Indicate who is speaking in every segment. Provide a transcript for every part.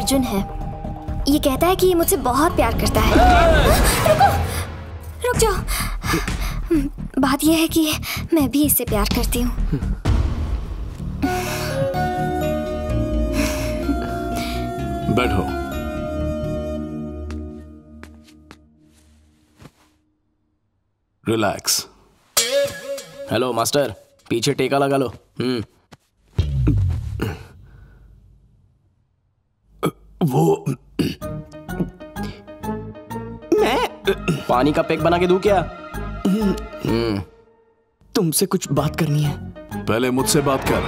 Speaker 1: अर्जुन है। ये कहता है कि ये मुझसे बहुत प्यार करता है। रुको, रुक जाओ। बात यह है कि मैं भी इससे प्यार करती हूँ।
Speaker 2: बैठो। रिलैक्स।
Speaker 3: हेलो मास्टर, पीछे टेका लगा लो।
Speaker 2: वो
Speaker 3: मैं पानी का पैक बना के दूं क्या?
Speaker 4: तुमसे कुछ बात करनी है।
Speaker 2: पहले मुझसे बात कर।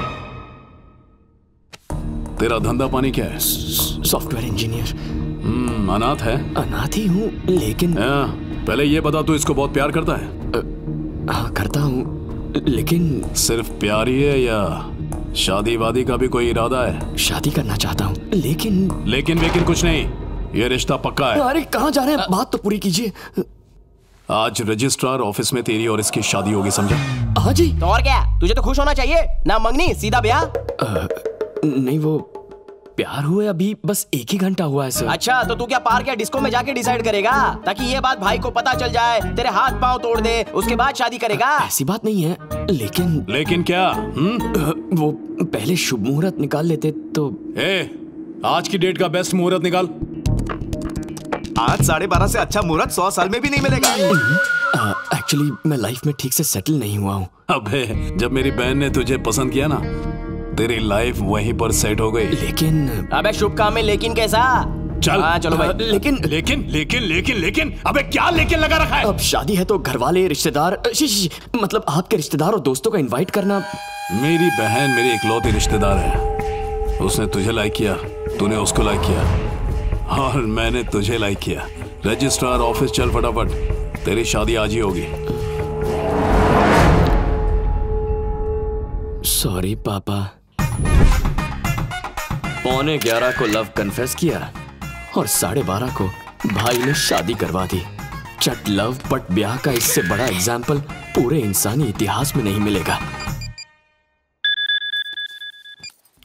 Speaker 2: तेरा धंधा पानी क्या है?
Speaker 4: Software engineer.
Speaker 2: अनाथ है?
Speaker 4: अनाथ ही हूँ, लेकिन
Speaker 2: पहले ये बता, तू इसको बहुत प्यार करता है?
Speaker 4: हाँ करता हूँ, लेकिन
Speaker 2: सिर्फ प्यार ही है या शादी वादी का भी कोई इरादा है?
Speaker 4: शादी करना चाहता हूँ, लेकिन
Speaker 2: कुछ नहीं, ये रिश्ता पक्का है।
Speaker 4: अरे कहाँ जा रहे हैं? बात तो पूरी कीजिए।
Speaker 2: आज रजिस्ट्रार ऑफिस में तेरी और इसकी शादी होगी, समझा?
Speaker 4: हाँ जी।
Speaker 3: तो और क्या, तुझे तो खुश होना चाहिए ना। मंगनी सीधा ब्याह।
Speaker 4: नहीं, वो प्यार हुए अभी बस 1 ही घंटा हुआ है सर।
Speaker 3: अच्छा, तो तू क्या पार्क या डिस्को में जाके डिसाइड करेगा, ताकि ये बात भाई को पता चल जाए, तेरे हाथ पांव तोड़ दे, उसके बाद शादी करेगा?
Speaker 4: ऐसी बात नहीं है,
Speaker 2: लेकिन क्या?
Speaker 4: वो पहले शुभ मुहूर्त निकाल लेते तो।
Speaker 2: आज की डेट का बेस्ट मुहूर्त निकाल।
Speaker 5: आज 12:30 से अच्छा मुहूर्त 100 साल में भी नहीं मिलेगा।
Speaker 4: एक्चुअली मैं लाइफ में ठीक से सेटल नहीं हुआ हूँ।
Speaker 2: अबे, जब मेरी बहन ने तुझे पसंद किया ना, तेरी लाइफ वहीं पर सेट हो गई।
Speaker 4: लेकिन
Speaker 3: अबे शुभ काम में लेकिन कैसा?
Speaker 2: चल
Speaker 3: चलो भाई।
Speaker 2: लेकिन अबे क्या लेकिन लगा रखा है?
Speaker 4: अब शादी है तो घर वाले, रिश्तेदार, मतलब आपके रिश्तेदार और दोस्तों को इनवाइट करना।
Speaker 2: मेरी बहन मेरी इकलौती रिश्तेदार है। उसने तुझे लाइक किया, तूने उसको लाइक किया, और मैंने तुझे लाइक किया। रजिस्ट्रार ऑफिस चल फटाफट, तेरी शादी आज ही होगी।
Speaker 4: सॉरी पापा। 11:15 को लव कन्फेस किया और 12:30 को भाई ने शादी करवा दी। चट लव पट ब्याह का इससे बड़ा एग्जाम्पल पूरे इंसानी इतिहास में नहीं मिलेगा।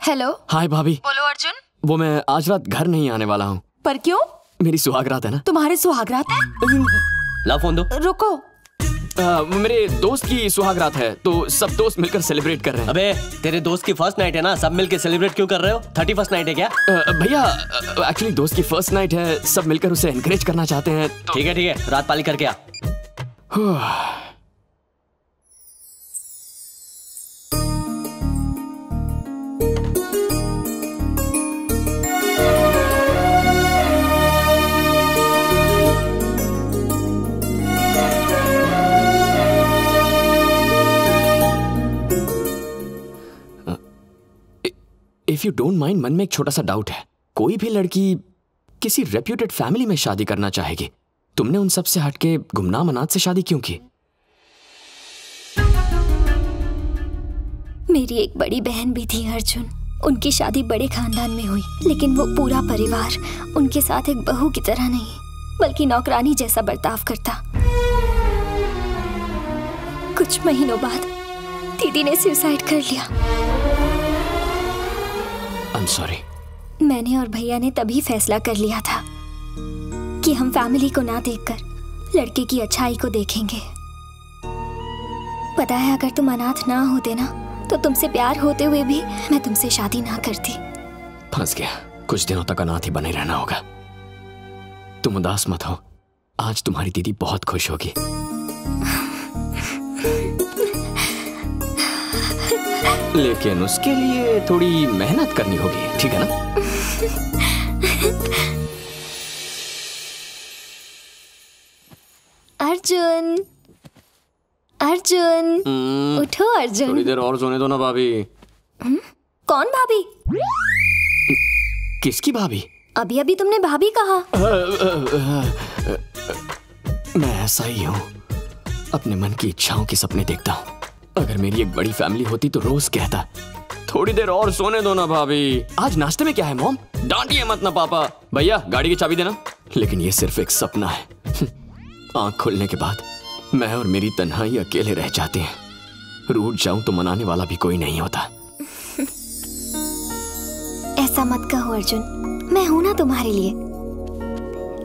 Speaker 1: हेलो।
Speaker 4: हाय भाभी।
Speaker 1: बोलो अर्जुन।
Speaker 4: वो मैं आज रात घर नहीं आने वाला हूँ।
Speaker 1: पर क्यों?
Speaker 4: मेरी सुहागरात है ना।
Speaker 1: तुम्हारे सुहागरात है?
Speaker 3: ला फोन दो।
Speaker 1: रुको।
Speaker 4: मेरे दोस्त की सुहागरात है तो सब दोस्त मिलकर सेलिब्रेट कर रहे हैं।
Speaker 3: अबे तेरे दोस्त की फर्स्ट नाइट है ना, सब मिलकर सेलिब्रेट क्यों कर रहे हो? 31st नाइट है क्या?
Speaker 4: भैया एक्चुअली दोस्त की फर्स्ट नाइट है, सब मिलकर उसे एनकरेज करना चाहते हैं तो...
Speaker 3: ठीक है, रात पाली करके आ।
Speaker 4: इफ यू डोंट माइंड, मन में एक छोटा सा डाउट है। कोई भी लड़की किसी रेप्यूटेड फैमिली में शादी करना चाहेगी, तुमने उन सब से हटके गुमनाम अनाथ से शादी क्यों की?
Speaker 1: मेरी एक बड़ी बहन भी थी अर्जुन। उनकी शादी बड़े खानदान में हुई, लेकिन वो पूरा परिवार उनके साथ एक बहू की तरह नहीं, बल्कि नौकरानी जैसा बर्ताव करता। कुछ महीनों बाद दीदी ने सुसाइड कर लिया।
Speaker 4: I'm sorry.
Speaker 1: मैंने और भैया ने तभी फैसला कर लिया था कि हम फैमिली को ना देखकर लड़के की अच्छाई को देखेंगे। पता है, अगर तुम अनाथ ना होते ना, तो तुमसे प्यार होते हुए भी मैं तुमसे शादी ना करती।
Speaker 4: फंस गया। कुछ दिनों तक अनाथ ही बने रहना होगा। तुम उदास मत हो, आज तुम्हारी दीदी बहुत खुश होगी। लेकिन उसके लिए थोड़ी मेहनत करनी होगी, ठीक है ना?
Speaker 1: अर्जुन, अर्जुन, उठो अर्जुन।
Speaker 4: थोड़ी देर और सोने दो ना भाभी।
Speaker 1: कौन भाभी?
Speaker 4: किसकी भाभी?
Speaker 1: अभी अभी तुमने भाभी कहा।
Speaker 4: मैं ऐसा ही हूँ, अपने मन की इच्छाओं के सपने देखता हूँ। अगर मेरी एक बड़ी फैमिली होती तो रोज कहता, थोड़ी देर और सोने दो ना भाभी। आज नाश्ते में क्या है मॉम? डांटिए मत ना पापा। भैया गाड़ी की चाबी देना। लेकिन ये सिर्फ एक सपना है। आंख खुलने के बाद मैं और मेरी तन्हाई अकेले रह जाते हैं। रूठ जाऊं तो मनाने वाला भी कोई नहीं होता।
Speaker 1: ऐसा मत कहो अर्जुन, मैं हूं ना तुम्हारे लिए।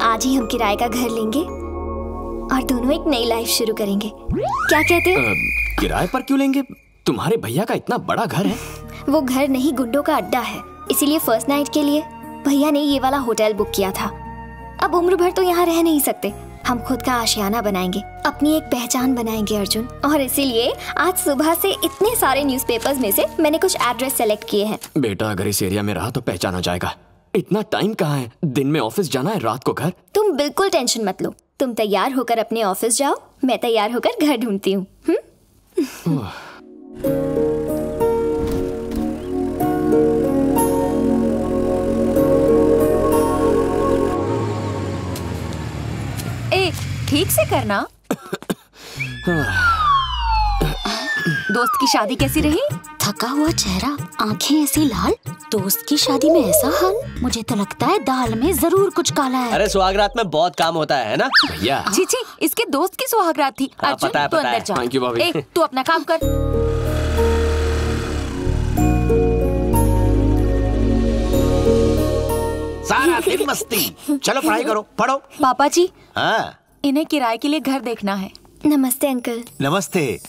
Speaker 1: आज ही हम किराए का घर लेंगे और दोनों एक नई लाइफ शुरू करेंगे। क्या कहते हो?
Speaker 4: किराए पर क्यों लेंगे? तुम्हारे भैया का इतना बड़ा घर है।
Speaker 1: वो घर नहीं, गुंडों का अड्डा है, इसीलिए फर्स्ट नाइट के लिए भैया ने ये वाला होटल बुक किया था। अब उम्र भर तो यहाँ रह नहीं सकते, हम खुद का आशियाना बनाएंगे, अपनी एक पहचान बनाएंगे अर्जुन। और इसीलिए आज सुबह से इतने सारे न्यूज़पेपर्स में से मैंने कुछ एड्रेस सेलेक्ट किए हैं।
Speaker 4: बेटा अगर इस एरिया में रहा तो पहचाना जाएगा। इतना टाइम कहाँ है? दिन में ऑफिस जाना है, रात को घर।
Speaker 1: तुम बिल्कुल टेंशन मत लो, तुम तैयार होकर अपने ऑफिस जाओ, मैं तैयार होकर घर ढूंढती हूँ।
Speaker 6: ए, ठीक से करना। दोस्त की शादी कैसी रही?
Speaker 7: थका हुआ चेहरा, आंखें ऐसी लाल, दोस्त की शादी में ऐसा हाल। मुझे तो लगता है दाल में जरूर कुछ काला है।
Speaker 3: अरे सुहागरात में बहुत काम होता है ना
Speaker 4: भैया।
Speaker 6: छी, इसके दोस्त की सुहागरात थी।
Speaker 3: हाँ,
Speaker 6: अर्जुन,
Speaker 3: पता है,
Speaker 6: तू
Speaker 3: पता
Speaker 6: अंदर
Speaker 3: है।
Speaker 6: जा।
Speaker 4: Thank you, भाभी।
Speaker 6: ए, तू अपना काम कर।
Speaker 8: सारा दिन मस्ती। चलो पढ़ाई करो, पढ़ो।
Speaker 6: पापा जी,
Speaker 8: हाँ,
Speaker 6: इन्हें किराए के लिए घर देखना है।
Speaker 1: नमस्ते अंकल।
Speaker 8: नमस्ते।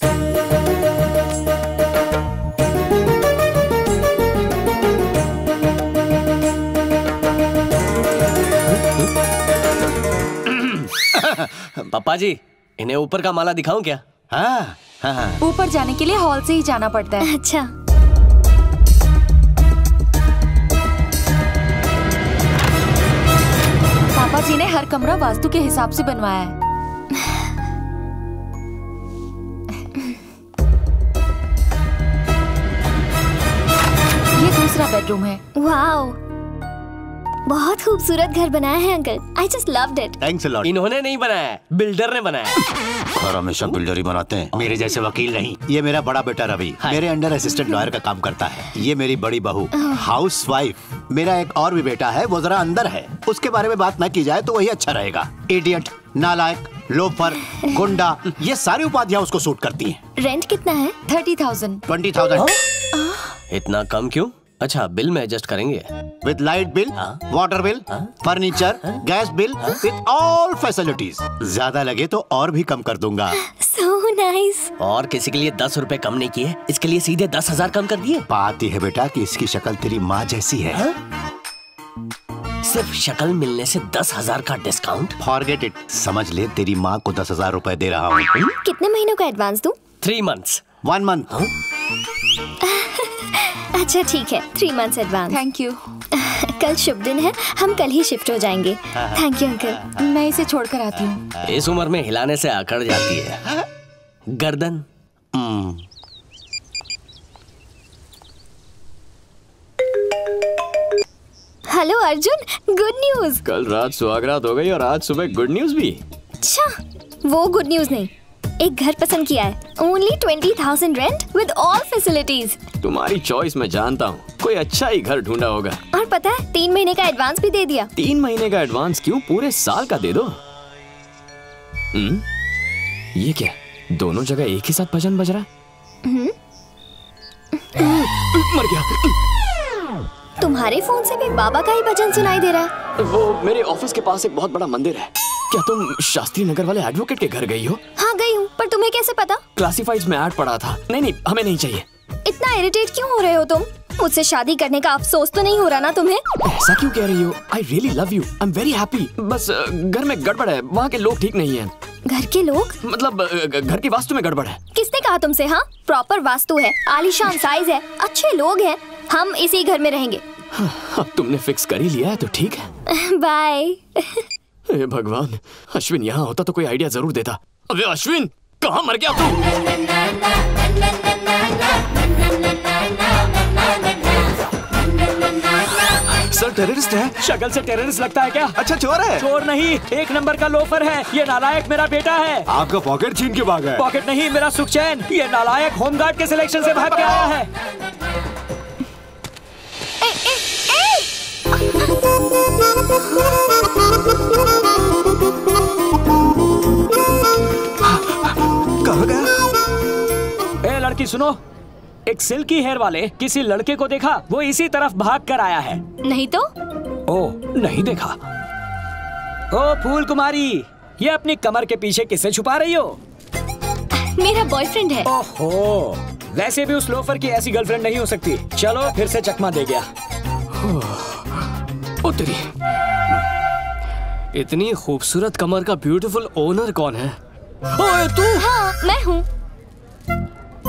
Speaker 3: पापा जी, इन्हें ऊपर का माला दिखाऊं क्या?
Speaker 8: हाँ, हाँ।
Speaker 6: ऊपर जाने के लिए हॉल से ही जाना पड़ता है।
Speaker 1: अच्छा,
Speaker 6: पापा जी ने हर कमरा वास्तु के हिसाब से बनवाया है। ये दूसरा बेडरूम है।
Speaker 1: वाओ, बहुत खूबसूरत घर बनाया है uncle. I just loved it.
Speaker 8: Thanks a lot.
Speaker 3: इन्होंने नहीं बनाया है, बिल्डर ने बनाया है।
Speaker 8: और हमेशा बिल्डर ही बनाते हैं, मेरे जैसे वकील नहीं। ये मेरा बड़ा बेटा रवि मेरे अंडर असिस्टेंट लॉयर का काम करता है। ये मेरी बड़ी बहू हाउसवाइफ। मेरा एक और भी बेटा है, वो जरा अंदर है, उसके बारे में बात न की जाए तो वही अच्छा रहेगा। इडियट, नालायक, लोफर, गुंडा, ये सारी उपाधियां उसको सूट करती हैं।
Speaker 1: रेंट कितना है?
Speaker 6: 30,000।
Speaker 8: 20,000
Speaker 3: इतना कम क्यों? अच्छा, बिल में एडजस्ट करेंगे।
Speaker 8: With light bill, water bill, furniture, gas bill, with all facilities. ज्यादा लगे तो और भी कम कर दूंगा।
Speaker 1: So nice।
Speaker 3: और किसी के लिए 10 रुपए कम नहीं किए, इसके लिए सीधे 10,000 कम कर दिए।
Speaker 8: बात यह है बेटा कि इसकी शक्ल तेरी माँ जैसी है।
Speaker 3: सिर्फ शक्ल मिलने से 10,000 का डिस्काउंट?
Speaker 8: Forget it. समझ ले तेरी माँ को 10,000 रुपए दे रहा हूँ।
Speaker 1: कितने महीनों का एडवांस दूं?
Speaker 3: 3 months।
Speaker 8: 1 month।
Speaker 1: अच्छा ठीक है, 3 months एडवांस।
Speaker 6: Thank you.
Speaker 1: कल शुभ दिन है, हम कल ही शिफ्ट हो जाएंगे। Thank you uncle.
Speaker 6: मैं इसे छोड़कर आती हूँ।
Speaker 3: इस उम्र में हिलाने से अकड़ जाती है गर्दन।
Speaker 1: Hello Arjun, good news.
Speaker 4: कल रात सुहागरात हो गई और आज सुबह गुड न्यूज भी।
Speaker 1: अच्छा, वो गुड न्यूज नहीं, एक घर पसंद किया है। Only 20,000 rent with all facilities.
Speaker 4: तुम्हारी चॉइस मैं जानता हूँ, कोई अच्छा ही घर ढूंढा होगा।
Speaker 1: और पता है 3 महीने का एडवांस भी दे दिया।
Speaker 4: 3 महीने का एडवांस क्यों, पूरे साल का दे दो। ये क्या, दोनों जगह एक ही साथ भजन बज रहा है? मर गया।
Speaker 1: तुम्हारे फोन से भी बाबा का ही भजन सुनाई दे रहा है।
Speaker 4: वो मेरे ऑफिस के पास एक बहुत बड़ा मंदिर है। क्या तुम शास्त्री नगर वाले एडवोकेट के घर गई हो?
Speaker 1: हाँ गई हूँ, पर तुम्हें कैसे पता?
Speaker 4: क्लासिफाइड्स में ऐड पड़ा था। नहीं, हमें नहीं चाहिए।
Speaker 1: इतना इरिटेट क्यों हो रहे हो तुम? मुझसे शादी करने का अफसोस तो नहीं हो रहा ना तुम्हें?
Speaker 4: ऐसा क्यों कह रही हो? I really love you, I am very happy. बस घर में गड़बड़ है, वहाँ के लोग ठीक नहीं है।
Speaker 1: घर के लोग?
Speaker 4: मतलब घर की वास्तु में गड़बड़ है।
Speaker 1: किसने कहा तुमसे? हाँ, प्रॉपर वास्तु है, आलीशान साइज है, अच्छे लोग हैं, हम इसी घर में रहेंगे।
Speaker 4: अब तुमने फिक्स कर ही लिया है तो ठीक है।
Speaker 1: बाय।
Speaker 4: हे भगवान, अश्विन यहाँ होता तो कोई आइडिया जरूर देता। अबे अश्विन, कहाँ मर गया तू?
Speaker 5: सर टेररिस्ट है।
Speaker 9: शक्ल से टेररिस्ट लगता है क्या?
Speaker 5: अच्छा चोर है।
Speaker 9: चोर नहीं, 1 नंबर का लोफर है। ये नालायक मेरा बेटा है।
Speaker 5: आपका पॉकेट छीन के भागा है।
Speaker 9: पॉकेट नहीं, मेरा सुख चैन। ये नालायक होमगार्ड के सिलेक्शन से भाग के आया है।
Speaker 5: कहाँ गया?
Speaker 9: ए लड़की सुनो, एक सिल्की हेयर वाले किसी लड़के को देखा, वो इसी तरफ भाग कर आया है।
Speaker 6: नहीं तो
Speaker 9: ओ, नहीं देखा। ओ फूल कुमारी, ये अपनी कमर के पीछे किसे छुपा रही हो?
Speaker 1: मेरा बॉयफ्रेंड है।
Speaker 9: ओहो, वैसे भी उस लोफर की ऐसी गर्लफ्रेंड नहीं हो सकती। चलो फिर से चकमा दे गया।
Speaker 4: ओ तेरी, इतनी खूबसूरत कमर का ब्यूटीफुल ओनर कौन है? ओए तू?
Speaker 1: हाँ, मैं हूँ।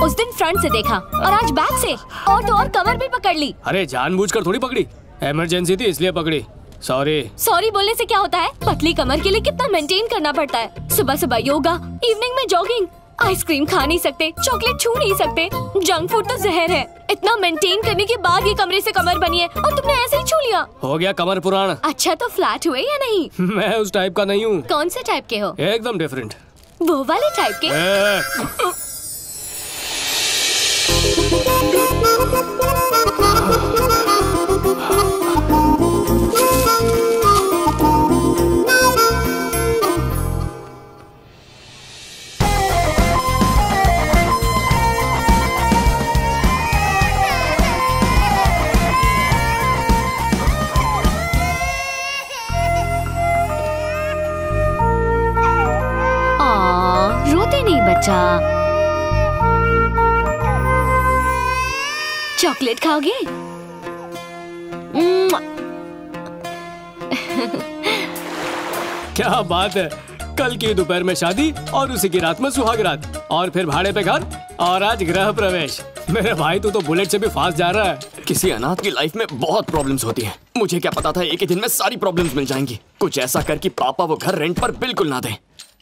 Speaker 1: उस दिन फ्रंट से देखा और आज बैक से, और तो और कमर भी पकड़ ली।
Speaker 4: अरे जानबूझकर थोड़ी पकड़ी, इमरजेंसी थी इसलिए पकड़ी। सॉरी
Speaker 1: बोलने से क्या होता है? पतली कमर के लिए कितना मेंटेन करना पड़ता है। सुबह सुबह योगा, इवनिंग में जॉगिंग, आइसक्रीम खा नहीं सकते, चॉकलेट छू नहीं सकते, जंक फूड तो जहर है। इतना मेंटेन करने के बाद ये कमरे से कमर बनी है और तुमने ऐसे ही छू लिया।
Speaker 4: हो गया कमर पुराना।
Speaker 1: अच्छा तो फ्लैट हुए या नहीं?
Speaker 4: मैं उस टाइप का नहीं हूँ।
Speaker 1: कौन से टाइप के हो?
Speaker 4: एकदम डिफरेंट।
Speaker 1: वो वाले टाइप के? रोते नहीं बच्चा। चॉकलेट खाओगे?
Speaker 4: क्या बात है, कल की दोपहर में शादी और उसी की रात में सुहाग रात, और फिर भाड़े पे घर, और आज गृह प्रवेश। मेरे भाई तू तो बुलेट से भी फास्ट जा रहा है। किसी अनाथ की लाइफ में बहुत प्रॉब्लम्स होती हैं। मुझे क्या पता था एक ही दिन में सारी प्रॉब्लम्स मिल जाएंगी। कुछ ऐसा कर कि पापा वो घर रेंट पर बिल्कुल ना दें।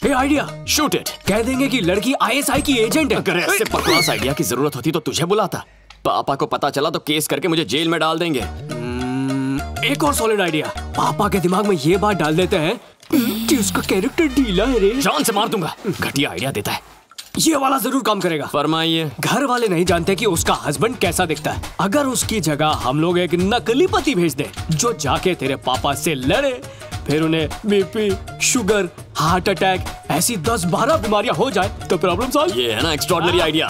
Speaker 4: हे आइडिया, शूट इट। कह देंगे कि लड़की ISI की एजेंट है। अगर ऐसे बकवास आइडिया की जरूरत होती तो तुझे बुलाता। पापा को पता चला तो केस करके मुझे जेल में डाल देंगे। एक और सॉलिड आइडिया, पापा के दिमाग में ये बात डाल देते हैं कि उसका कैरेक्टर ढीला है रे। जान से मार दूंगा। घटिया आइडिया देता है। ये वाला जरूर काम करेगा। फरमाइए। घर वाले नहीं जानते कि उसका हस्बैंड कैसा दिखता है। अगर उसकी जगह हम लोग एक नकली पति भेज दें जो जाके तेरे पापा से लड़े, फिर उन्हें BP, शुगर, हार्ट अटैक ऐसी 10-12 बीमारियां हो जाए तो प्रॉब्लम सॉल्व। ये है ना एक्स्ट्राऑर्डिनरी आइडिया।